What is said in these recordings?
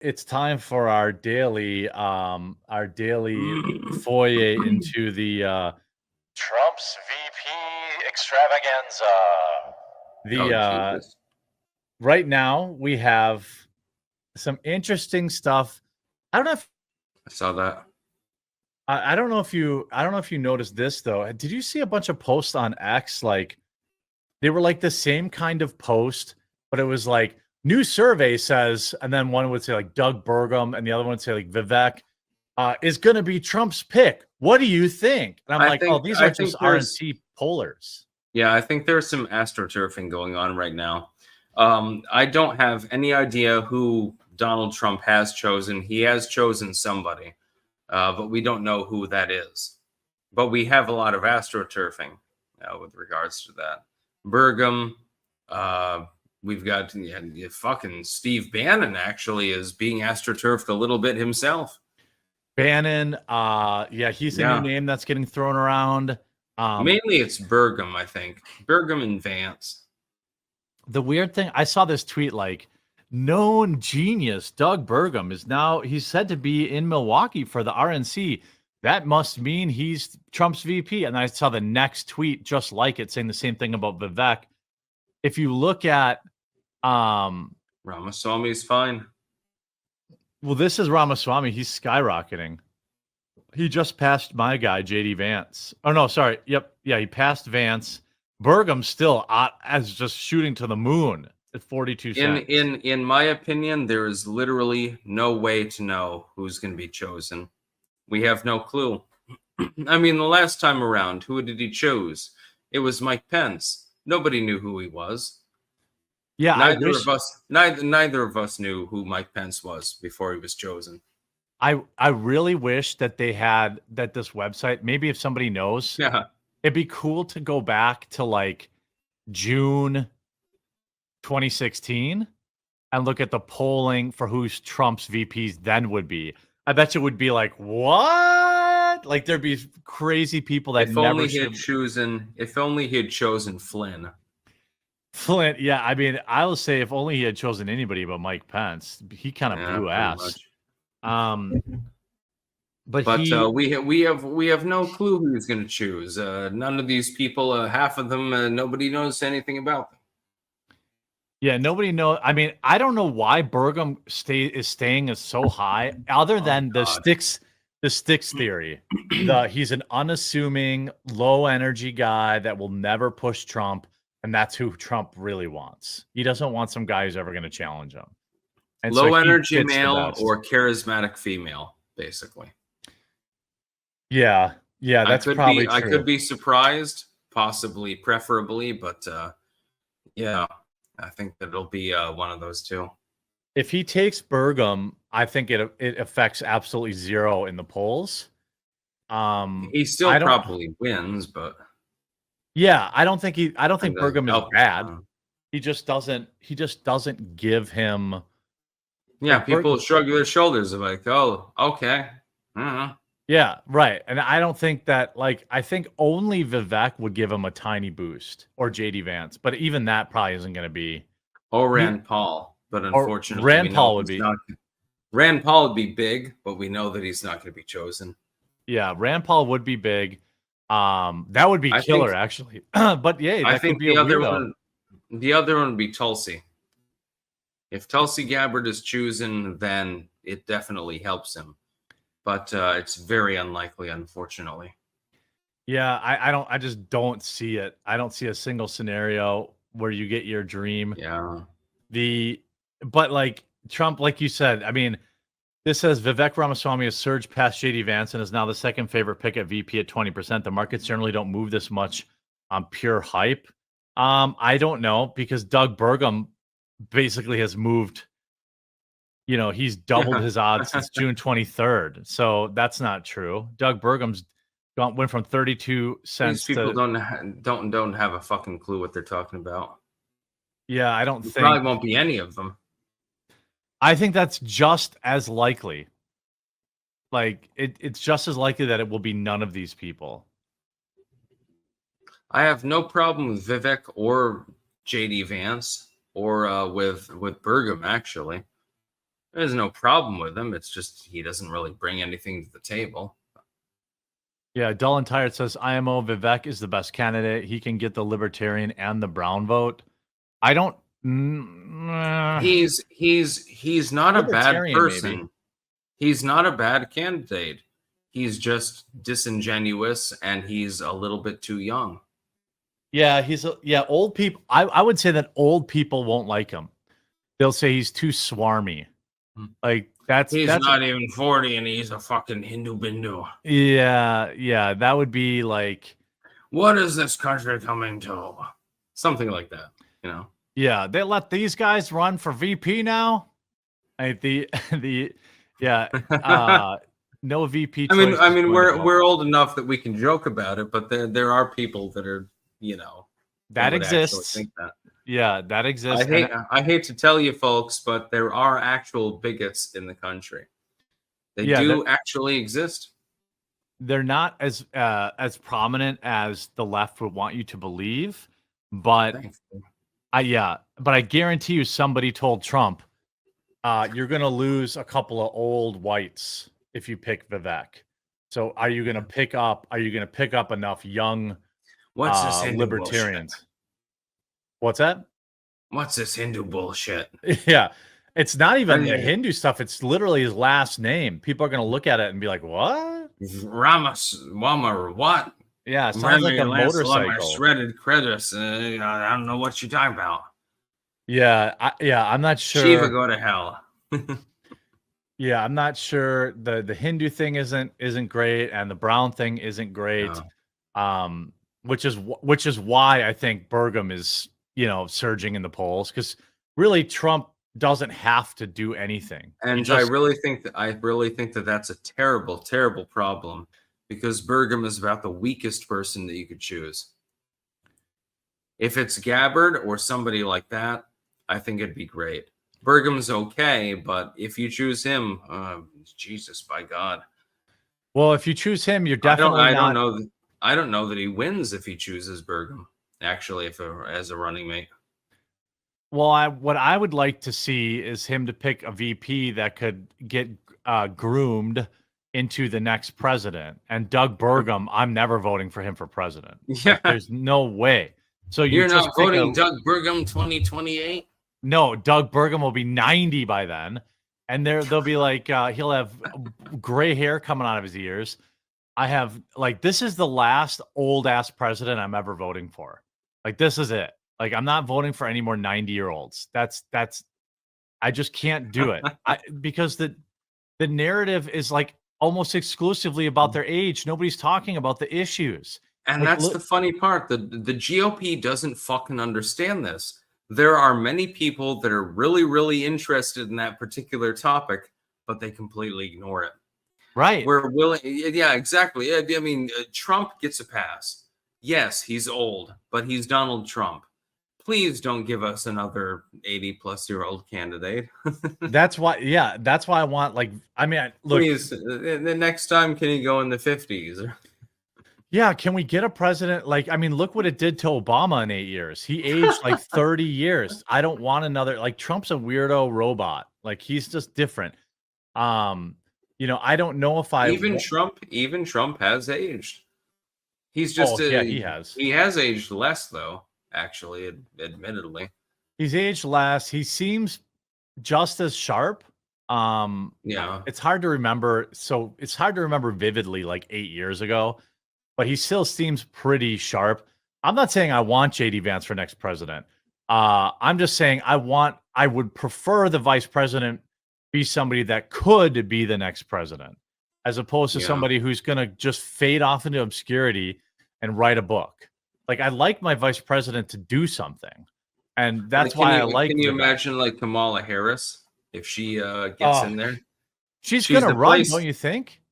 it's time for our daily foyer into the Trump's VP extravaganza. Jesus. right now we have some interesting stuff. I don't know if I saw that. I don't know if you noticed this though. Did you see a bunch of posts on X? Like they were like the same kind of post, but it was like new survey says, and then one would say like Doug Bergham, and the other one would say like Vivek is going to be Trump's pick. What do you think? And I'm oh, these are just RNC pollers. Yeah, I think there's some astroturfing going on right now. I don't have any idea who Donald Trump has chosen. He has chosen somebody, but we don't know who that is. But we have a lot of astroturfing with regards to that. Bergham, we've got fucking Steve Bannon actually is being astroturfed a little bit himself. Bannon, he's a new name that's getting thrown around. Mainly it's Bergham, I think. Bergham and Vance. The weird thing, I saw this tweet like, known genius Doug Bergham he's said to be in Milwaukee for the RNC. That must mean he's Trump's VP. And I saw the next tweet just like it saying the same thing about Vivek. If you look at Ramaswamy's fine. Well, this is Ramaswamy. He's skyrocketing. He just passed my guy, JD Vance. Oh, no, sorry. Yep. Yeah, he passed Vance. Bergham still as just shooting to the moon at 42 cents. In my opinion, there is literally no way to know who's going to be chosen. We have no clue. I mean, the last time around, who did he choose? It was Mike Pence. Nobody knew who he was. Yeah, neither of us knew who Mike Pence was before he was chosen. I really wish that they had this website. Maybe if somebody knows, it'd be cool to go back to like June 2016 and look at the polling for who Trump's VPs then would be. I bet you it would be like, what? Like there'd be crazy people that if only he had chosen Flynn. Flint, yeah. I mean, I will say if only he had chosen anybody but Mike Pence. He kind of blew ass. But we have no clue who he's going to choose. None of these people, half of them, nobody knows anything about them. Yeah, nobody knows. I mean, I don't know why Bergham is staying so high, other than the Styx theory. He's an unassuming, low energy guy that will never push Trump. And that's who Trump really wants. He doesn't want some guy who's ever going to challenge him. And low energy male or charismatic female, basically. Yeah, that's probably true. I could be surprised, possibly, preferably, but yeah, I think that it'll be one of those two. If he takes Bergham, I think it affects absolutely zero in the polls. He still probably wins, but. Yeah, I don't think Bergham is bad. He just doesn't give him. Yeah, people shrug their shoulders like, oh, okay. Yeah, right. And I don't think that I think only Vivek would give him a tiny boost or JD Vance, but even that probably isn't going to be. Or Rand Paul, but unfortunately, Rand Paul would be. Rand Paul would be big, but we know that he's not going to be chosen. Yeah, Rand Paul would be big. That would be killer, actually. But yeah, I think the other one would be Tulsi. If Tulsi Gabbard is chosen, then it definitely helps him. But it's very unlikely, unfortunately. Yeah, I just don't see it. I don't see a single scenario where you get your dream. Yeah. But like Trump, like you said, I mean, this says Vivek Ramaswamy has surged past JD Vance and is now the second favorite pick at VP at 20%. The markets generally don't move this much on pure hype. I don't know, because Doug Bergham basically has moved. He's doubled his odds since June 23rd. So that's not true. Doug Bergham's went from 32 cents. These people don't have a fucking clue what they're talking about. Yeah, I don't think probably won't be any of them. I think that's just as likely. Like it's just as likely that it will be none of these people. I have no problem with Vivek or JD Vance or with Bergham, actually. There's no problem with him. It's just he doesn't really bring anything to the table. Yeah, Dull and Tired says IMO Vivek is the best candidate. He can get the Libertarian and the Brown vote. I don't. He's not a bad Libertarian, person. maybe. He's not a bad candidate. He's just disingenuous and he's a little bit too young. Yeah, old people. I would say that old people won't like him. They'll say he's too swarmy. Like that's not even 40 and he's a fucking Hindu bindu. Yeah, that would be like, what is this country coming to? Something like that, you know. Yeah, they let these guys run for VP now. No VP. I mean, we're old enough that we can joke about it, but there are people that are, you know, that exists. Think that. Yeah, that exists. I hate to tell you, folks, but there are actual bigots in the country. They do actually exist. They're not as prominent as the left would want you to believe, but I guarantee you, somebody told Trump, you're going to lose a couple of old whites if you pick Vivek. So are you going to pick up enough young libertarians? Bullshit? What's that? What's this Hindu bullshit? Yeah. It's not even the Hindu stuff. It's literally his last name. People are going to look at it and be like, what? Ramaswamy, what? Yeah, it sounds like a motorcycle. Shredded credits. I don't know what you're talking about. Yeah, I'm not sure. Shiva, go to hell. Yeah, I'm not sure. The Hindu thing isn't great, and the Brown thing isn't great. No. Which is why I think Bergham is, surging in the polls, because really Trump doesn't have to do anything. And I really think that that's a terrible, terrible problem, because Bergham is about the weakest person that you could choose. If it's Gabbard or somebody like that, I think it'd be great. Bergham's okay, but if you choose him, Jesus, by God. Well, if you choose him, you're definitely I don't know that he wins if he chooses Bergham, actually, as a running mate. Well, what I would like to see is him to pick a VP that could get groomed into the next president. And Doug Bergham, I'm never voting for him for president. Yeah, there's no way. So you're not voting Doug Bergham 2028? No, Doug Bergham will be 90 by then, and they'll be like, he'll have gray hair coming out of his ears. This is the last old ass president I'm ever voting for. Like, this is it. Like, I'm not voting for any more 90-year-olds. That's I just can't do it. Because the narrative is like almost exclusively about their age. Nobody's talking about the issues. And that's the funny part. The GOP doesn't fucking understand this. There are many people that are really, really interested in that particular topic, but they completely ignore it. Right. We're willing. Yeah, exactly. I mean, Trump gets a pass. Yes, he's old, but he's Donald Trump. Please don't give us another 80-plus-year-old candidate. That's why I want, look. Please, the next time, can he go in the 50s? Yeah, can we get a president? Look what it did to Obama in 8 years. He aged like 30 years. I don't want another. Trump's a weirdo robot. He's just different. I don't know if even Trump has aged. He's just he has. He has aged less, though. Actually, admittedly, he's aged less. He seems just as sharp. Yeah, it's hard to remember. So it's hard to remember vividly, 8 years ago. But he still seems pretty sharp. I'm not saying I want JD Vance for next president. I'm just saying I would prefer the vice president be somebody that could be the next president, as opposed to somebody who's going to just fade off into obscurity and write a book. I'd like my vice president to do something. And that's why I like. Can you imagine Kamala Harris if she gets in there? She's going to run, don't you think?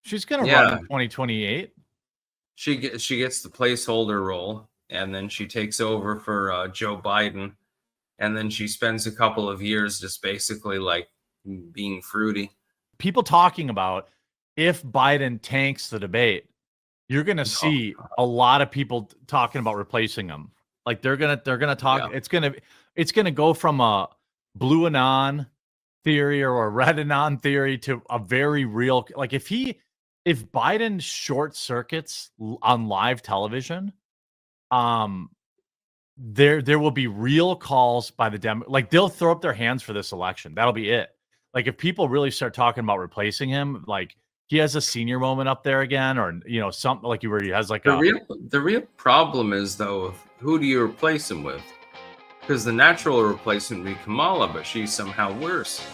She's going to run in 2028. She gets the placeholder role, and then she takes over for Joe Biden, and then she spends a couple of years just basically being fruity. People talking about if Biden tanks the debate, you're going to see a lot of people talking about replacing him. They're gonna talk. Yeah. It's gonna go from a blue anon theory or read a non-theory to a very real, like if Biden short circuits on live television, there will be real calls by the like they'll throw up their hands for this election. That'll be it. Like if people really start talking about replacing him, like he has a senior moment up there again, or something like where he has like the real problem is though, who do you replace him with? Because the natural replacement would be Kamala, but she's somehow worse.